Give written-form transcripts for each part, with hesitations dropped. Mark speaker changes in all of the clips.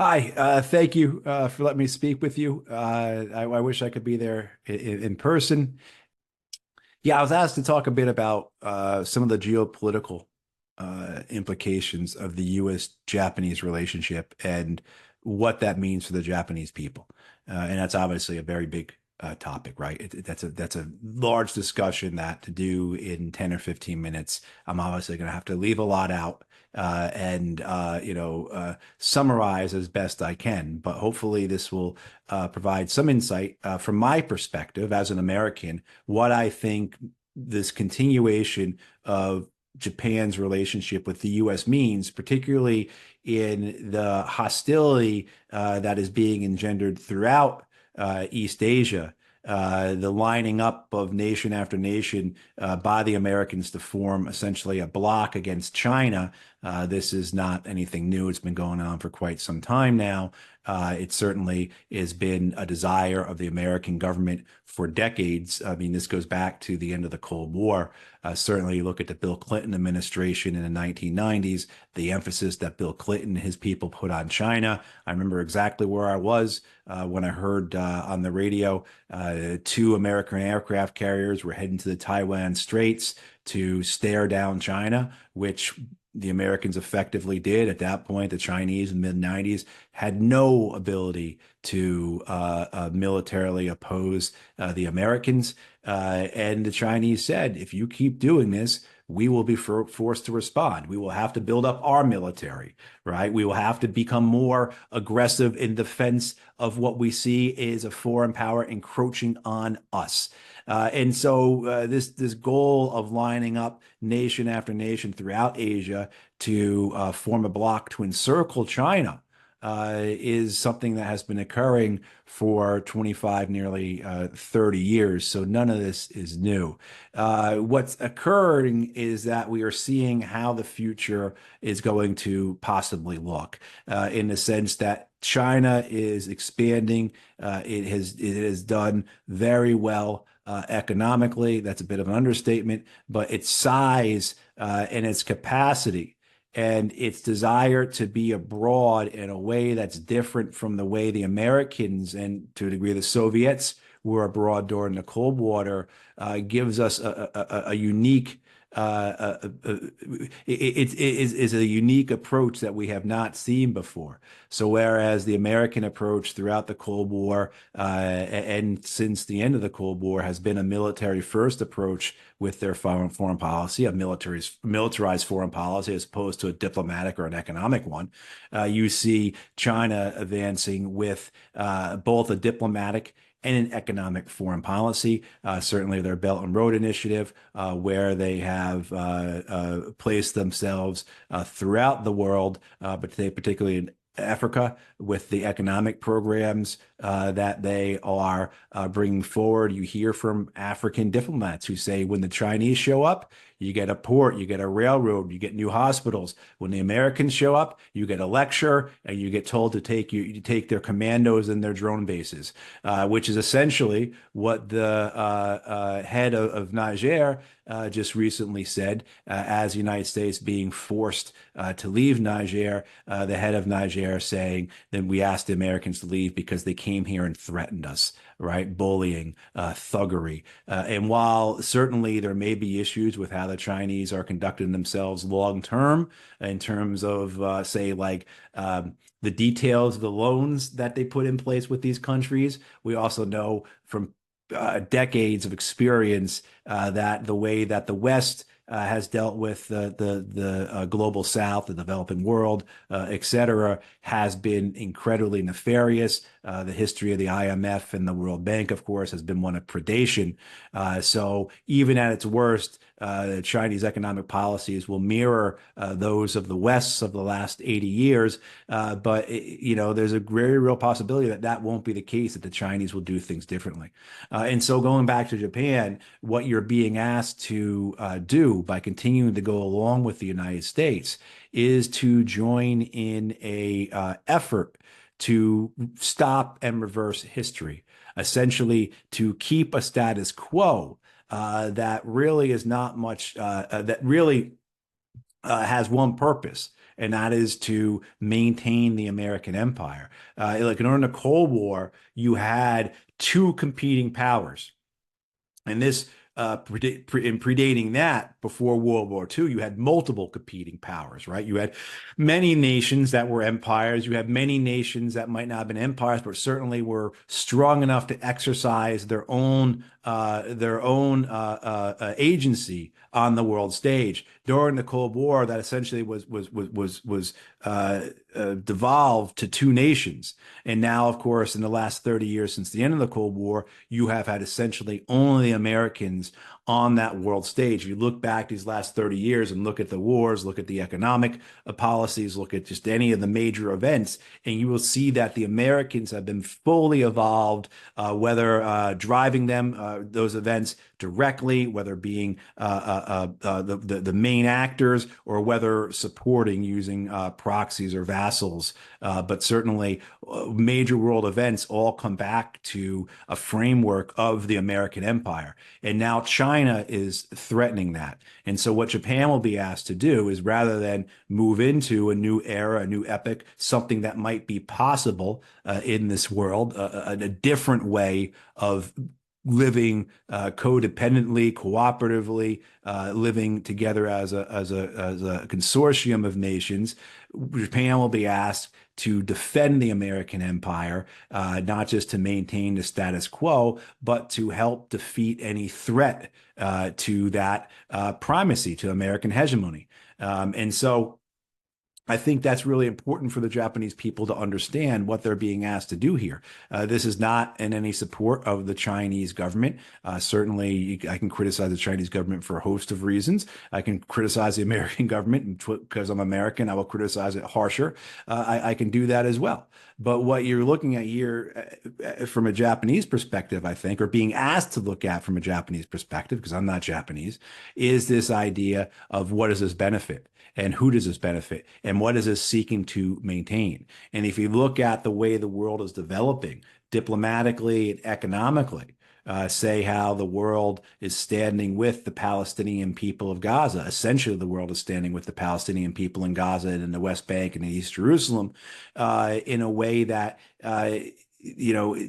Speaker 1: Hi, thank you for letting me speak with you. I wish I could be there in person. Yeah, I was asked to talk a bit about some of the geopolitical implications of the U.S.-Japanese relationship and what that means for the Japanese people. And that's obviously a very big topic, right? That's a large discussion that to do in 10 or 15 minutes. I'm obviously going to have to leave a lot out and summarize as best I can. But hopefully, this will provide some insight from my perspective as an American, what I think this continuation of Japan's relationship with the U.S. means, particularly in the hostility that is being engendered throughout East Asia, the lining up of nation after nation by the Americans to form essentially a bloc against China. This is not anything new. It's been going on for quite some time now. It certainly has been a desire of the American government for decades. I mean, this goes back to the end of the Cold War. Certainly, you look at the Bill Clinton administration in the 1990s, the emphasis that Bill Clinton and his people put on China. I remember exactly where I was when I heard on the radio two American aircraft carriers were heading to the Taiwan Straits to stare down China, which the Americans effectively did. At that point, the Chinese in the mid 90s had no ability to militarily oppose the Americans. And the Chinese said, if you keep doing this, we will be forced to respond. We will have to build up our military, right? We will have to become more aggressive in defense of what we see is a foreign power encroaching on us. And so this goal of lining up nation after nation throughout Asia to form a bloc to encircle China is something that has been occurring for 25, nearly 30 years. So none of this is new. What's occurring is that we are seeing how the future is going to possibly look in the sense that China is expanding. It has done very well economically. That's a bit of an understatement, but its size and its capacity and its desire to be abroad in a way that's different from the way the Americans and to a degree the Soviets were abroad during the Cold War gives us a unique it is a unique approach that we have not seen before. So whereas the American approach throughout the Cold War and since the end of the Cold War has been a military first approach with their foreign policy, a militarized foreign policy as opposed to a diplomatic or an economic one, you see China advancing with both a diplomatic and an economic foreign policy. Certainly, their Belt and Road Initiative, where they have placed themselves throughout the world, but they particularly in Africa with the economic programs that they are bringing forward. You hear from African diplomats who say when the Chinese show up, you get a port, you get a railroad, you get new hospitals. When the Americans show up, you get a lecture and you get told to take their commandos and their drone bases, which is essentially what the head of Niger just recently said, as the United States being forced to leave Niger, the head of Niger saying, then we asked the Americans to leave because they came here and threatened us, right? Bullying, thuggery. And while certainly there may be issues with how the Chinese are conducting themselves long term in terms of, say, like the details of the loans that they put in place with these countries, we also know from decades of experience that the way that the West has dealt with the global South, the developing world, et cetera, has been incredibly nefarious. The history of the IMF and the World Bank, of course, has been one of predation. So even at its worst, the Chinese economic policies will mirror those of the West of the last 80 years. But there's a very real possibility that that won't be the case, that the Chinese will do things differently. And so going back to Japan, what you're being asked to do by continuing to go along with the United States is to join in a effort to stop and reverse history, essentially to keep a status quo that really is not much, that really has one purpose, and that is to maintain the American empire. Like during the Cold War, you had two competing powers. And this, in predating that, before World War II, you had multiple competing powers, right? You had many nations that were empires. You had many nations that might not have been empires, but certainly were strong enough to exercise their own agency on the world stage. During the Cold War, that essentially was devolved to two nations. And now, of course, in the last 30 years since the end of the Cold War, you have had essentially only Americans on that world stage. If you look back these last 30 years and look at the wars, look at the economic policies, look at just any of the major events, and you will see that the Americans have been fully evolved, whether driving those events directly, whether being the main actors, or whether supporting using proxies or vassals. But certainly, major world events all come back to a framework of the American empire. And now China is threatening that. And so, what Japan will be asked to do is, rather than move into a new era, a new epoch, something that might be possible in this world, a different way of living codependently, cooperatively, living together as a consortium of nations. Japan will be asked to defend the American empire, not just to maintain the status quo, but to help defeat any threat to that primacy, to American hegemony. And so I think that's really important for the Japanese people to understand what they're being asked to do here. This is not in any support of the Chinese government. Certainly, I can criticize the Chinese government for a host of reasons. I can criticize the American government because I'm American. I will criticize it harsher. I can do that as well. But what you're looking at here from a Japanese perspective, I think, or being asked to look at from a Japanese perspective, because I'm not Japanese, is this idea of what does this benefit? And who does this benefit? And what is this seeking to maintain? And if you look at the way the world is developing diplomatically and economically, say how the world is standing with the Palestinian people of Gaza. Essentially, the world is standing with the Palestinian people in Gaza and in the West Bank and in East Jerusalem in a way that the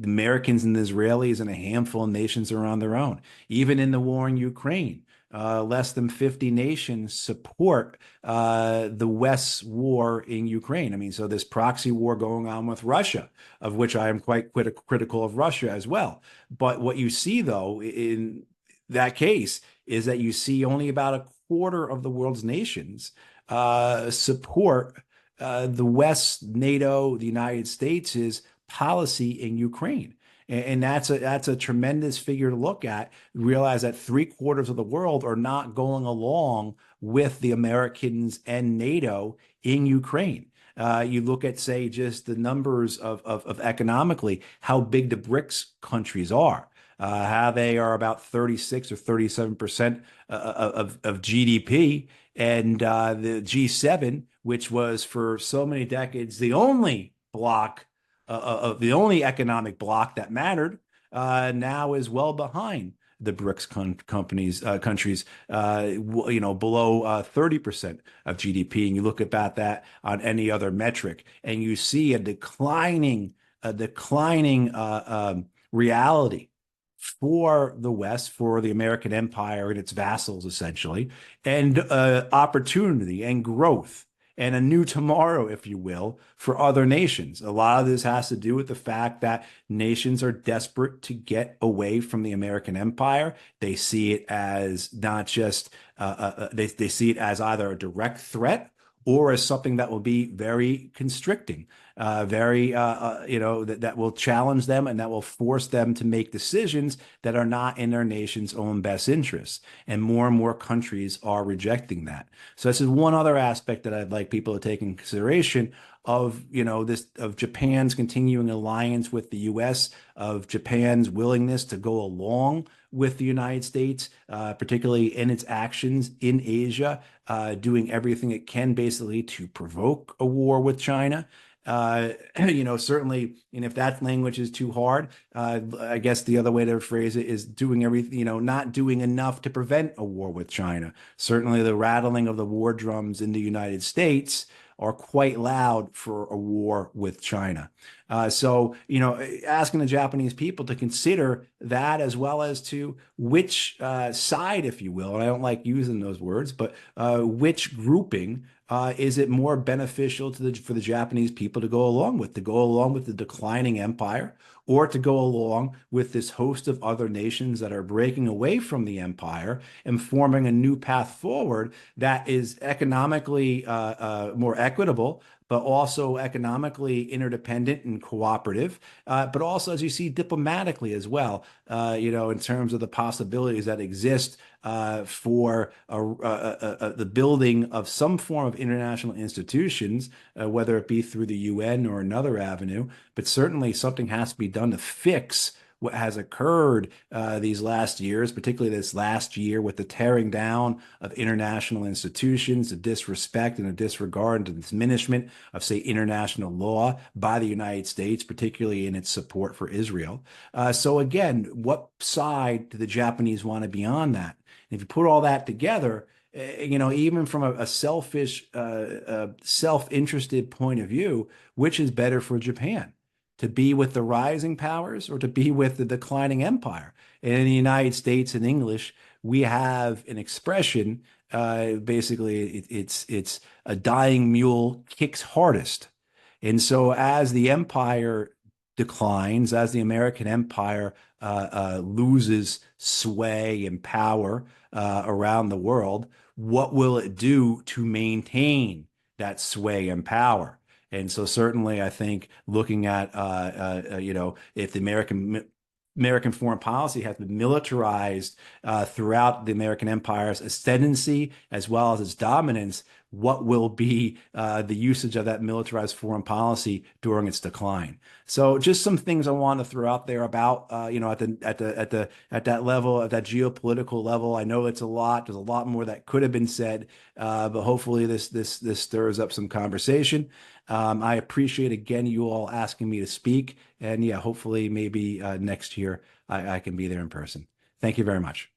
Speaker 1: Americans and the Israelis and a handful of nations are on their own. Even in the war in Ukraine, less than 50 nations support the West's war in Ukraine. I mean, so this proxy war going on with Russia, of which I am quite critical of Russia as well. But what you see, though, in that case, is that you see only about a quarter of the world's nations support the West, NATO, the United States' policy in Ukraine. And that's a tremendous figure to look at. Realize that three-quarters of the world are not going along with the Americans and NATO in Ukraine. You look at, say, just the numbers of economically, how big the BRICS countries are, how they are about 36 or 37% of GDP, and the G7, which was for so many decades the only bloc of the only economic bloc that mattered, now is well behind the BRICS countries, below 30% of GDP. And you look about that on any other metric, and you see a declining reality for the West, for the American empire and its vassals, essentially, and opportunity and growth and a new tomorrow, if you will, for other nations. A lot of this has to do with the fact that nations are desperate to get away from the American empire. They see it as not just, they see it as either a direct threat or as something that will be very constricting, that will challenge them and that will force them to make decisions that are not in their nation's own best interests. And more countries are rejecting that. So this is one other aspect that I'd like people to take in consideration of, of Japan's continuing alliance with the U.S., of Japan's willingness to go along with the United States, particularly in its actions in Asia, doing everything it can basically to provoke a war with China. Certainly, and if that language is too hard, I guess the other way to phrase it is doing everything, not doing enough to prevent a war with China. Certainly, the rattling of the war drums in the United States are quite loud for a war with China. So, asking the Japanese people to consider that as well as to which side, if you will, and I don't like using those words, but which grouping is it more beneficial for the Japanese people to go along with the declining empire, or to go along with this host of other nations that are breaking away from the empire and forming a new path forward that is economically more equitable, but also economically interdependent and cooperative, but also, as you see, diplomatically as well, in terms of the possibilities that exist for the building of some form of international institutions, whether it be through the UN or another avenue. But certainly something has to be done to fix what has occurred these last years, particularly this last year with the tearing down of international institutions, the disrespect and the disregard and the diminishment of, say, international law by the United States, particularly in its support for Israel. So again, what side do the Japanese want to be on that? And if you put all that together, even from a selfish, self-interested point of view, which is better for Japan? To be with the rising powers or to be with the declining empire? And in the United States, in English, we have an expression. Basically, it's a dying mule kicks hardest. And so, as the empire declines, as the American empire loses sway and power around the world, what will it do to maintain that sway and power? And so certainly I think looking at, if the American foreign policy has been militarized throughout the American empire's ascendancy as well as its dominance, what will be the usage of that militarized foreign policy during its decline? So just some things I want to throw out there about, at that level, at that geopolitical level. I know it's a lot. There's a lot more that could have been said, but hopefully this stirs up some conversation. I appreciate again you all asking me to speak, and yeah, hopefully maybe next year I can be there in person. Thank you very much.